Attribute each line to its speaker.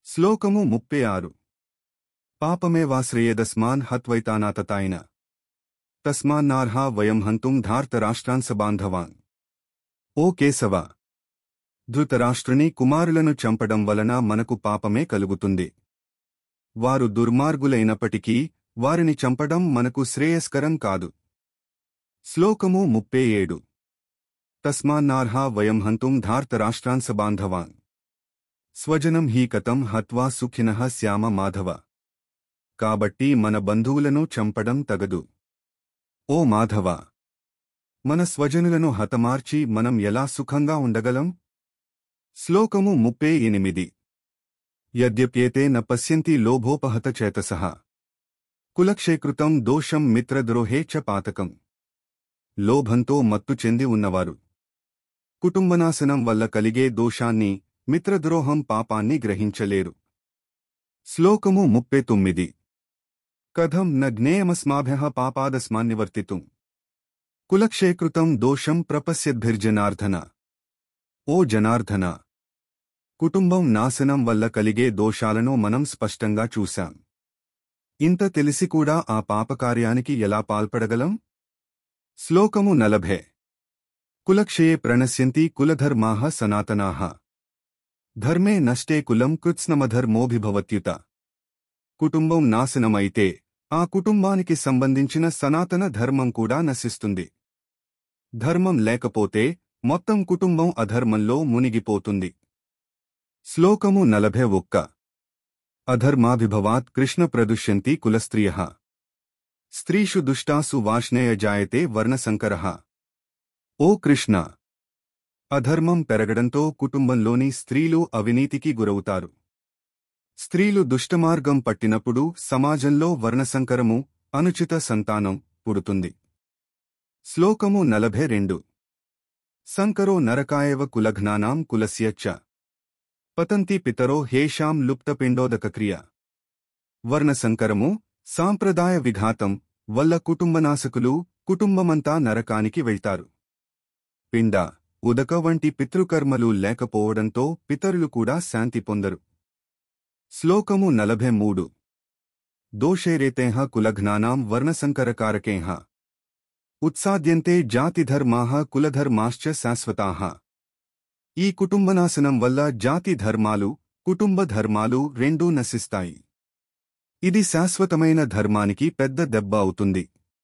Speaker 1: శ్లోకము 36 పాపమేవాశ్రయేదస్మాన్ హత్వైతానాతతాయిన తస్మాన్నార్హా వయం హంతుం ధార్తరాష్ట్రాంసబాంధవాన్. ఓ కేశవ, ధృతరాష్ట్రుని కుమారులను చంపడం వలన మనకు పాపమే కలుగుతుంది. వారు దుర్మార్గులైనప్పటికీ వారిని చంపడం మనకు శ్రేయస్కరం కాదు. శ్లోకము 37 తస్మాన్నార్హా వయం హంతుం ధార్తరాష్ట్రాంసబాంధవాన్. స్వజనం హీ కతం హత్వా సుఖినః శ్యామ మాధవ. కాబట్టి మన బంధువులను చంపడం తగదు. ఓ మాధవ, మన స్వజనులను హతమార్చి మనం ఎలా సుఖంగా ఉండగలం? శ్లోకము 38 యద్యప్యేతే న పశ్యంతి లోభోపహత చేతసః కులక్షేకృతం దోషం మిత్రద్రోహే చ పాతకం. లోభంతో మత్తు చెంది ఉన్నవారు కుటుంబనాశనం వల్ల కలిగే దోషాన్ని, మిత్రద్రోహం పాపాన్ని గ్రహించలేరు. శ్లోకము 39 కథం న జ్ఞేయమస్మాభ్యః పాపాదస్మాన్నివర్తితుం కులక్షేకృతం దోషం ప్రపశ్యద్భిర్జనార్దన. ఓ జనార్దన, కుటుంబం నాశనం వల్ల కలిగే దోషాలను మనం స్పష్టంగా చూశాం. ఇంత తెలిసి కూడా ఆ పాపకార్యానికి ఎలా పాల్పడగలం? శ్లోకము 40 కులక్షయే ప్రణశ్యంతి కులధర్మాః సనాతనాః ధర్మే నష్టే కులం కృత్స్నమధర్మోభిభవత్యుత. కుటుంబం నాశనమైతే ఆ కుటుంబానికి సంబంధించిన సనాతన ధర్మం కూడా నశిస్తుంది. ధర్మం లేకపోతే మొత్తం కుటుంబం అధర్మంలో మునిగిపోతుంది. శ్లోకము 41 అధర్మాభిభవాత్ కృష్ణ ప్రదుష్యంతి కులస్త్రియః స్త్రీషు దుష్టాసు వాష్నేయ జాయతే వర్ణసంకరః. ఓ కృష్ణ, అధర్మం పెరగడంతో కుటుంబంలోని స్త్రీలు అవినీతికి గురవుతారు. స్త్రీలు దుష్టమార్గం పట్టినప్పుడు సమాజంలో వర్ణసంకరము, అనుచిత సంతానం పుడుతుంది. శ్లోకము 42 సంకరో నరకాయవ కులఘ్నానాం కులస్య చ పతంతి పితరో హేషాం లుప్తపిండోదకక్రియ. వర్ణసంకరము, సాంప్రదాయ విఘాతం వల్ల కుటుంబనాశకులు కుటుంబమంతా నరకానికి వెళ్తారు. పిండ, ఉదక వంటి పితృకర్మలు లేకపోవడంతో పితరులు కూడా శాంతి పొందరు. శ్లోకము 43 దోషైరేతేః కులఘ్నానాం వర్ణసంకరకారకేః ఉత్సాద్యంతే జాతిధర్మాః కులధర్మాశ్చ శాశ్వతాః. ఈ కుటుంబనాశనం వల్ల జాతి ధర్మాలు, కుటుంబ ధర్మాలు రెండూ నశిస్తాయి. ఇది శాశ్వతమైన ధర్మానికి పెద్ద దెబ్బ అవుతుంది.